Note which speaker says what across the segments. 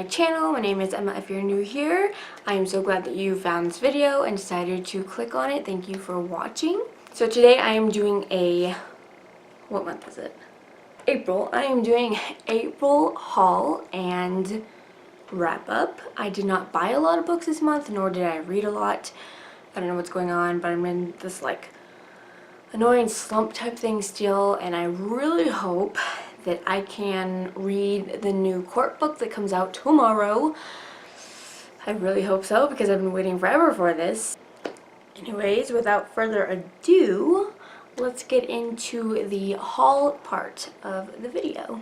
Speaker 1: my channel. My name is Emma if you're new here. I am so glad that you found this video and decided to click on it. Thank you for watching. So today I am doing a, what month is it? April. I am doing April haul and wrap up. I did not buy a lot of books this month, nor did I read a lot. I don't know what's going on, but I'm in this like annoying slump type thing still, and I really hope that I can read the new court book that comes out tomorrow. I really hope so, because I've been waiting forever for this. Anyways, without further ado, let's get into the haul part of the video.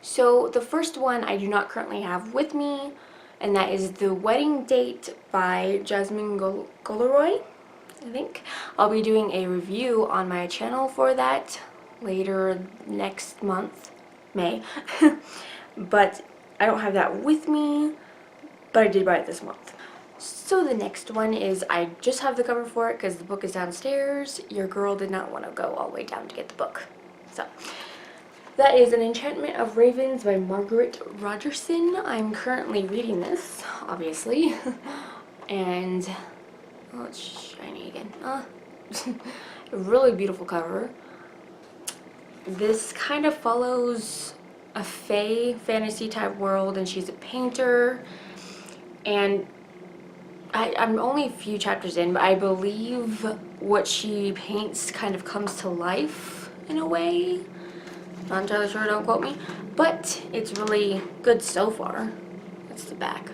Speaker 1: So the first one I do not currently have with me, and that is The Wedding Date by Jasmine Guillory, I think. I'll be doing a review on my channel for that later next month, May. But I don't have that with me, but I did buy it this month. So the next one is, I just have the cover for it because the book is downstairs. Your girl did not want to go all the way down to get the book. So that is An Enchantment of Ravens by Margaret Rogerson. I'm currently reading this, obviously. And oh, it's shiny again. A really beautiful cover. This kind of follows a fae fantasy type world, and she's a painter. And I'm only a few chapters in, but I believe what she paints kind of comes to life in a way. Not entirely sure, don't quote me. But it's really good so far. That's the back.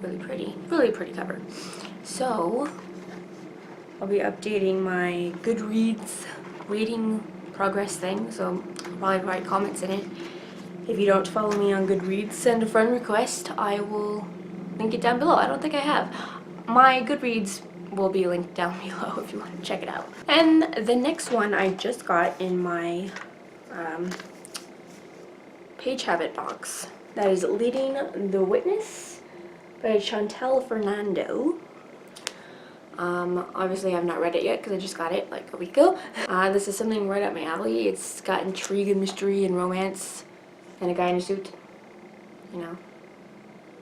Speaker 1: Really pretty cover. So I'll be updating my Goodreads reading progress thing, so I'll probably write comments in it. If you don't follow me on Goodreads, send a friend request. I will link it down below. I don't think I have. My Goodreads will be linked down below if you want to check it out. And the next one I just got in my Page Habit box. That is Leading the Witness by Chantel Fernando. Obviously I've not read it yet because I just got it like a week ago. This is something right up my alley. It's got intrigue and mystery and romance and a guy in a suit. You know,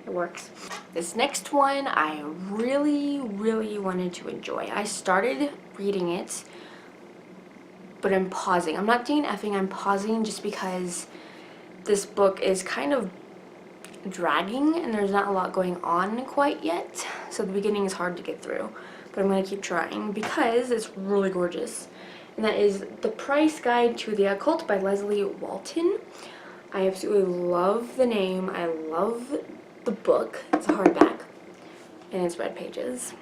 Speaker 1: it works. This next one I really wanted to enjoy. I started reading it, but I'm pausing. I'm not DNFing, I'm pausing just because this book is kind of dragging and there's not a lot going on quite yet. So the beginning is hard to get through. But I'm going to keep trying because it's really gorgeous. And that is The Price Guide to the Occult by Leslie Walton. I absolutely love the name. I love the book. It's a hardback. And it's red pages.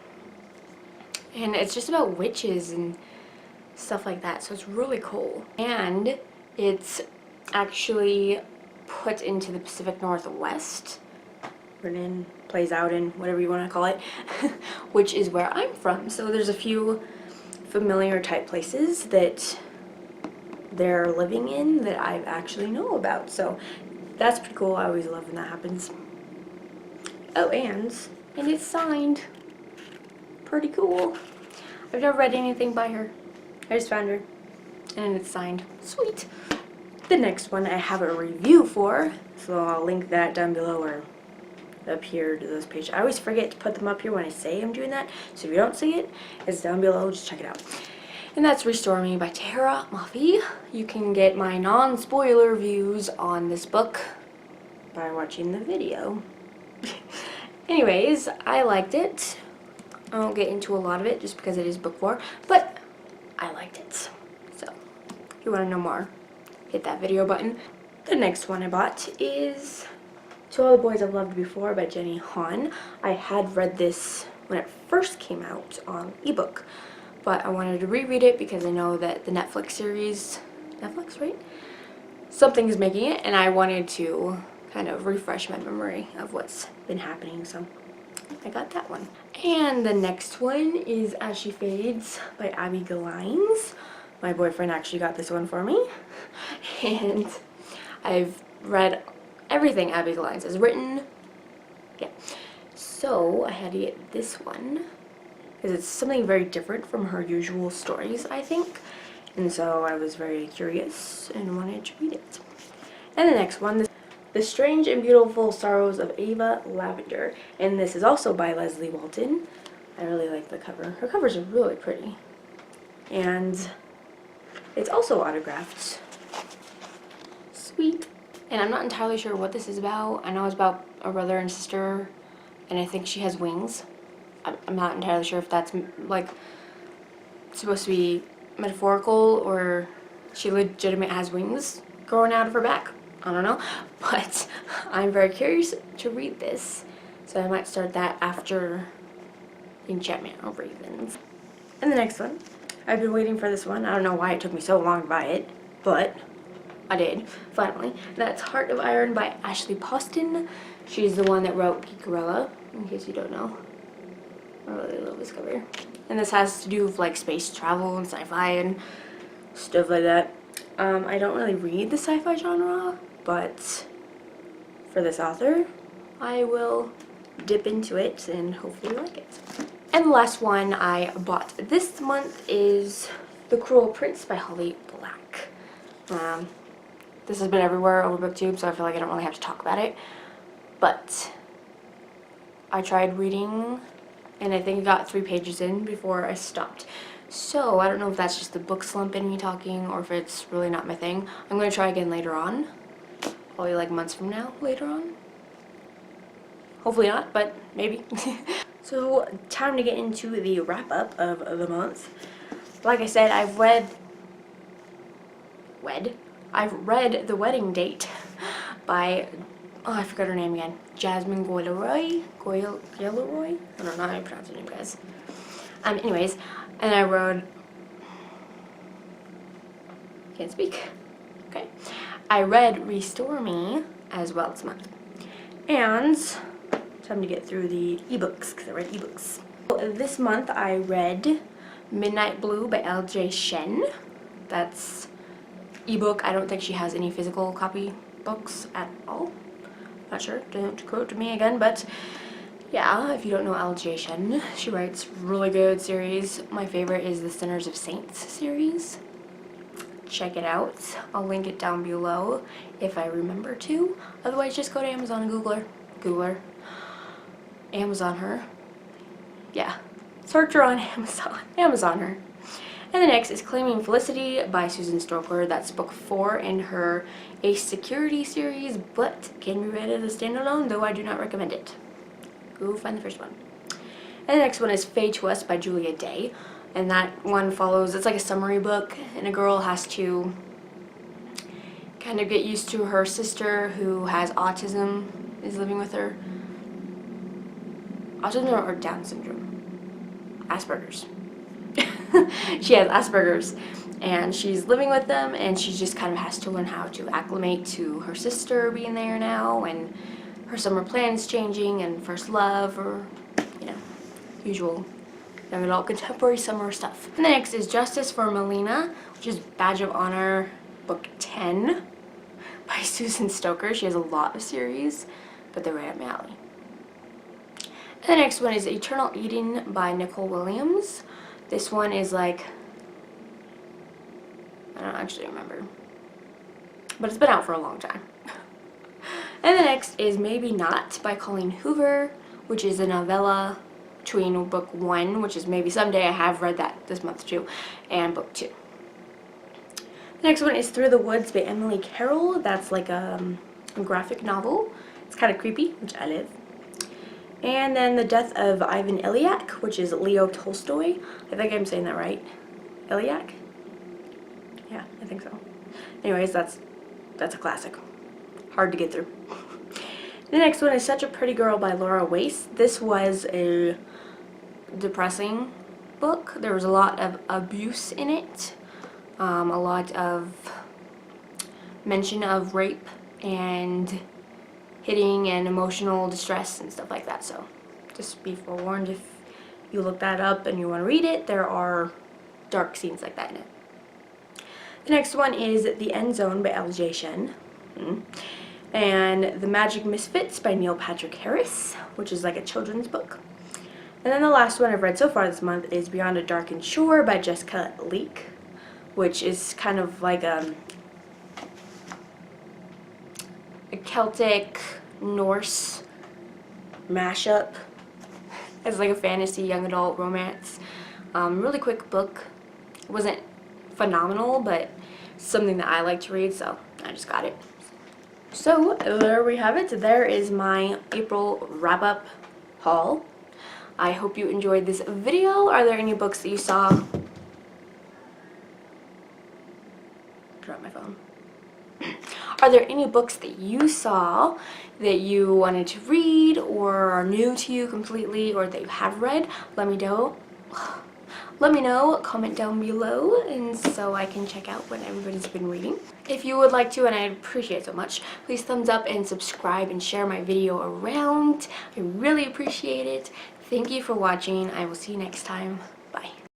Speaker 1: And it's just about witches and stuff like that. So it's really cool. And it's actually put into the Pacific Northwest. Plays out in, whatever you want to call it, which is where I'm from. So there's a few familiar type places that they're living in that I actually know about. So that's pretty cool. I always love when that happens. Oh, and it's signed. Pretty cool. I've never read anything by her. I just found her and it's signed. Sweet. The next one I have a review for, so I'll link that down below or up here to those pages. I always forget to put them up here when I say I'm doing that, so if you don't see it, it's down below, just check it out. And that's Restore Me by Tara Mafi. You can get my non-spoiler views on this book by watching the video. Anyways, I liked it. I won't get into a lot of it just because it is book 4, but I liked it. So if you want to know more, hit that video button. The next one I bought is To All the Boys I've Loved Before by Jenny Han. I had read this when it first came out on ebook, but I wanted to reread it because I know that the Netflix series, Netflix, right? Something is making it, and I wanted to kind of refresh my memory of what's been happening, so I got that one. And the next one is As She Fades by Abby Gillines. My boyfriend actually got this one for me, and I've read everything Abby Gillines has written. Yeah, so I had to get this one because it's something very different from her usual stories, I think, and so I was very curious and wanted to read it. And the next one, The Strange and Beautiful Sorrows of Ava Lavender. And this is also by Leslie Walton. I really like the cover. Her covers are really pretty. And it's also autographed. Sweet. And I'm not entirely sure what this is about. I know it's about a brother and sister, and I think she has wings. I'm not entirely sure if that's like supposed to be metaphorical or she legitimately has wings growing out of her back. I don't know, but I'm very curious to read this, so I might start that after Enchantment of Ravens. And the next one, I've been waiting for this one. I don't know why it took me so long to buy it, but I did, finally. That's Heart of Iron by Ashley Poston. She's the one that wrote Geekerella, in case you don't know. I really love this cover. And this has to do with like space travel and sci-fi and stuff like that. I don't really read the sci-fi genre, but for this author, I will dip into it and hopefully like it. And the last one I bought this month is The Cruel Prince by Holly Black. This has been everywhere over BookTube, so I feel like I don't really have to talk about it. But I tried reading, and I think I got 3 pages in before I stopped. So I don't know if that's just the book slump in me talking, or if it's really not my thing. I'm going to try again later on. Probably like months from now, later on. Hopefully not, but maybe. So time to get into the wrap-up of the month. Like I said, I've read The Wedding Date by, oh, I forgot her name again. Jasmine Guillory? Guillory? I don't know how you pronounce her name, guys. Anyways, and I read, can't speak. Okay. I read Restore Me as well this month. And time to get through the ebooks, because I read ebooks. This month I read Midnight Blue by LJ Shen. That's ebook. I don't think she has any physical copy books at all. Not sure, don't quote me again, but yeah, if you don't know LJ Shen, she writes really good series. My favorite is the Sinners of Saints series. Check it out. I'll link it down below if I remember to. Otherwise, just go to Amazon and Googler. Amazon her. Yeah. Search her on Amazon. Amazon her. And the next is Claiming Felicity by Susan Stoker. That's book 4 in her Ace Security series, but can be read as a standalone, though I do not recommend it. Go find the first one. And the next one is Fade to Us by Julia Day. And that one follows, it's like a summary book, and a girl has to kind of get used to her sister who has autism, is living with her. Autism or Down syndrome? Asperger's. She has Asperger's, and she's living with them, and she just kind of has to learn how to acclimate to her sister being there now, and her summer plans changing, and first love, or, you know, usual young adult contemporary summer stuff. And the next is Justice for Melina, which is Badge of Honor, book 10 by Susan Stoker. She has a lot of series, but they're right up my alley. And the next one is Eternal Eden by Nicole Williams. This one is like, I don't actually remember, but it's been out for a long time. And the next is Maybe Not by Colleen Hoover, which is a novella between book 1, which is Maybe Someday, I have read that this month too, and book 2. The next one is Through the Woods by Emily Carroll. That's like a graphic novel. It's kind of creepy, which I love. And then The Death of Ivan Ilyak, which is Leo Tolstoy. I think I'm saying that right. Ilyak? Yeah, I think so. Anyways, that's a classic. Hard to get through. The next one is Such a Pretty Girl by Laura Wace. This was a depressing book. There was a lot of abuse in it. A lot of mention of rape and hitting and emotional distress and stuff like that. So just be forewarned if you look that up and you want to read it. There are dark scenes like that in it. The next one is The End Zone by LJ Shen. And The Magic Misfits by Neil Patrick Harris, which is like a children's book. And then the last one I've read so far this month is Beyond a Darkened Shore by Jessica Leake, which is kind of like a Celtic Norse mashup. It's like a fantasy young adult romance. Really quick book. It wasn't phenomenal, but something that I like to read, so I just got it. So there we have it. There is my April wrap-up haul. I hope you enjoyed this video. Are there any books that you saw? Drop my phone. Are there any books that you saw that you wanted to read or are new to you completely or that you have read? Let me know. Let me know, comment down below, and so I can check out what everybody's been reading. If you would like to, and I'd appreciate it so much, please thumbs up and subscribe and share my video around. I really appreciate it. Thank you for watching. I will see you next time.